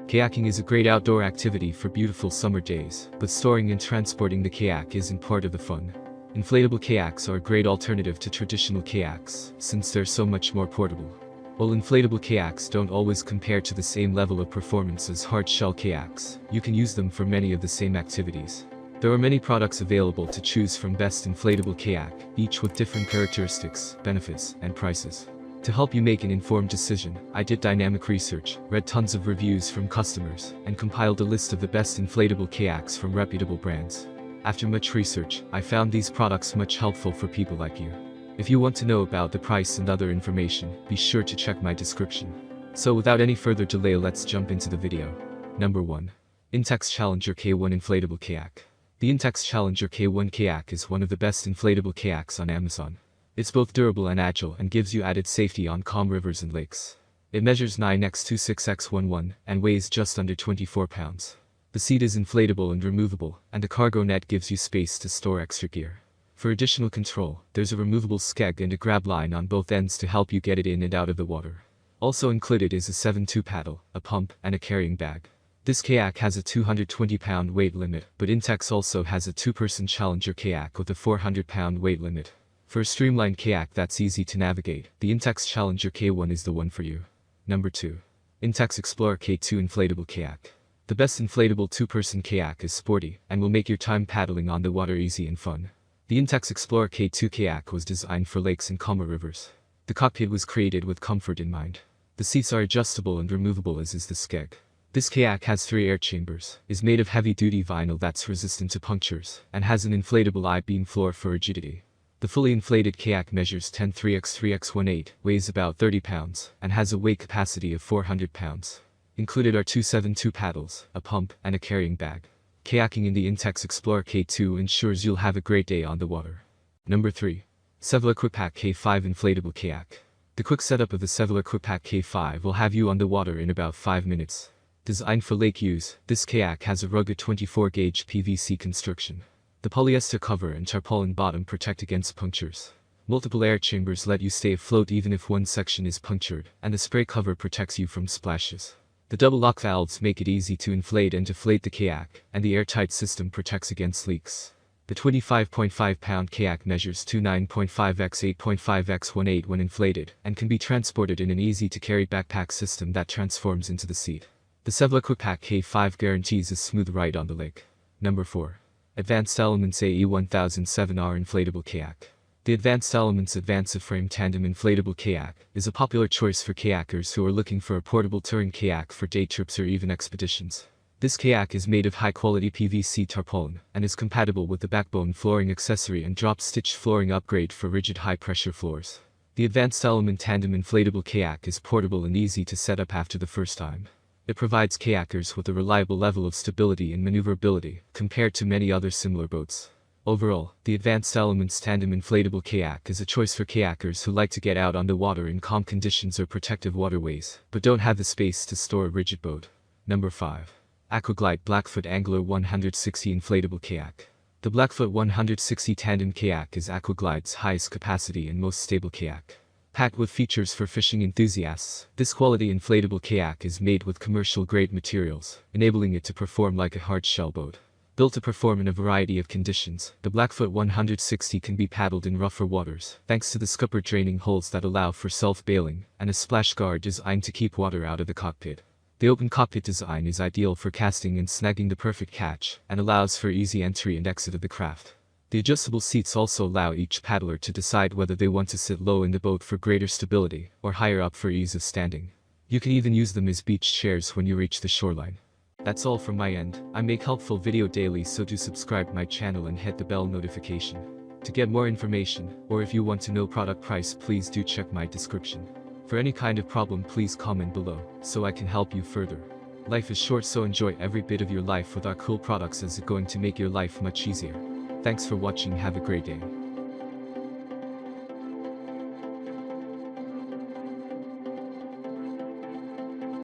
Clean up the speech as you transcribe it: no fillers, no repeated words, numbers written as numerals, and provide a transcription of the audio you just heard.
Kayaking is a great outdoor activity for beautiful summer days, but storing and transporting the kayak isn't part of the fun. Inflatable kayaks are a great alternative to traditional kayaks, since they're so much more portable. While inflatable kayaks don't always compare to the same level of performance as hard-shell kayaks, you can use them for many of the same activities. There are many products available to choose from. Best inflatable kayak, each with different characteristics, benefits, and prices. To help you make an informed decision, I did dynamic research, read tons of reviews from customers, and compiled a list of the best inflatable kayaks from reputable brands. After much research, I found these products much helpful for people like you. If you want to know about the price and other information, be sure to check my description. So without any further delay, let's jump into the video. Number 1. Intex Challenger K1 Inflatable Kayak. The Intex Challenger K1 kayak is one of the best inflatable kayaks on Amazon. It's both durable and agile and gives you added safety on calm rivers and lakes. It measures 9x26x11 and weighs just under 24 pounds. The seat is inflatable and removable, and the cargo net gives you space to store extra gear. For additional control, there's a removable skeg and a grab line on both ends to help you get it in and out of the water. Also included is a 7-2 paddle, a pump, and a carrying bag. This kayak has a 220-pound weight limit, but Intex also has a 2-person Challenger kayak with a 400-pound weight limit. For a streamlined kayak that's easy to navigate, the Intex Challenger K1 is the one for you. Number 2. Intex Explorer K2 Inflatable Kayak. The best inflatable 2-person kayak is sporty, and will make your time paddling on the water easy and fun. The Intex Explorer K2 kayak was designed for lakes and calmer rivers. The cockpit was created with comfort in mind. The seats are adjustable and removable, as is the skeg. This kayak has 3 air chambers, is made of heavy-duty vinyl that's resistant to punctures, and has an inflatable I-beam floor for rigidity. The fully inflated kayak measures 10.3x3x18, weighs about 30 pounds, and has a weight capacity of 400 pounds. Included are 2 7-2 paddles, a pump, and a carrying bag. Kayaking in the Intex Explorer K2 ensures you'll have a great day on the water. Number 3. Sevilla QuickPack K5 Inflatable Kayak. The quick setup of the Sevilla QuickPack K5 will have you on the water in about 5 minutes. Designed for lake use, this kayak has a rugged 24-gauge PVC construction. The polyester cover and tarpaulin bottom protect against punctures. Multiple air chambers let you stay afloat even if one section is punctured, and the spray cover protects you from splashes. The double lock valves make it easy to inflate and deflate the kayak, and the airtight system protects against leaks. The 25.5-pound kayak measures 29.5x8.5x18 when inflated, and can be transported in an easy-to-carry backpack system that transforms into the seat. The Sevilla QuickPack K5 guarantees a smooth ride on the lake. Number 4. Advanced Elements AE1007R Inflatable Kayak. The Advanced Elements Advance-A-Frame Tandem Inflatable Kayak is a popular choice for kayakers who are looking for a portable touring kayak for day trips or even expeditions. This kayak is made of high-quality PVC tarpaulin, and is compatible with the backbone flooring accessory and drop-stitch flooring upgrade for rigid high-pressure floors. The Advanced Element Tandem Inflatable Kayak is portable and easy to set up after the first time. It provides kayakers with a reliable level of stability and maneuverability, compared to many other similar boats. Overall, the Advanced Elements Tandem Inflatable Kayak is a choice for kayakers who like to get out on the water in calm conditions or protective waterways, but don't have the space to store a rigid boat. Number 5. Aquaglide Blackfoot Angler 160 Inflatable Kayak. The Blackfoot 160 Tandem Kayak is Aquaglide's highest capacity and most stable kayak. Packed with features for fishing enthusiasts, this quality inflatable kayak is made with commercial-grade materials, enabling it to perform like a hard-shell boat. Built to perform in a variety of conditions, the Blackfoot 160 can be paddled in rougher waters, thanks to the scupper draining holes that allow for self-bailing, and a splash guard designed to keep water out of the cockpit. The open cockpit design is ideal for casting and snagging the perfect catch, and allows for easy entry and exit of the craft. The adjustable seats also allow each paddler to decide whether they want to sit low in the boat for greater stability, or higher up for ease of standing. You can even use them as beach chairs when you reach the shoreline. That's all from my end. I make helpful video daily, so do subscribe my channel and hit the bell notification. To get more information, or if you want to know product price, please do check my description. For any kind of problem, please comment below, so I can help you further. Life is short, so enjoy every bit of your life with our cool products, as it's going to make your life much easier. Thanks for watching, have a great day.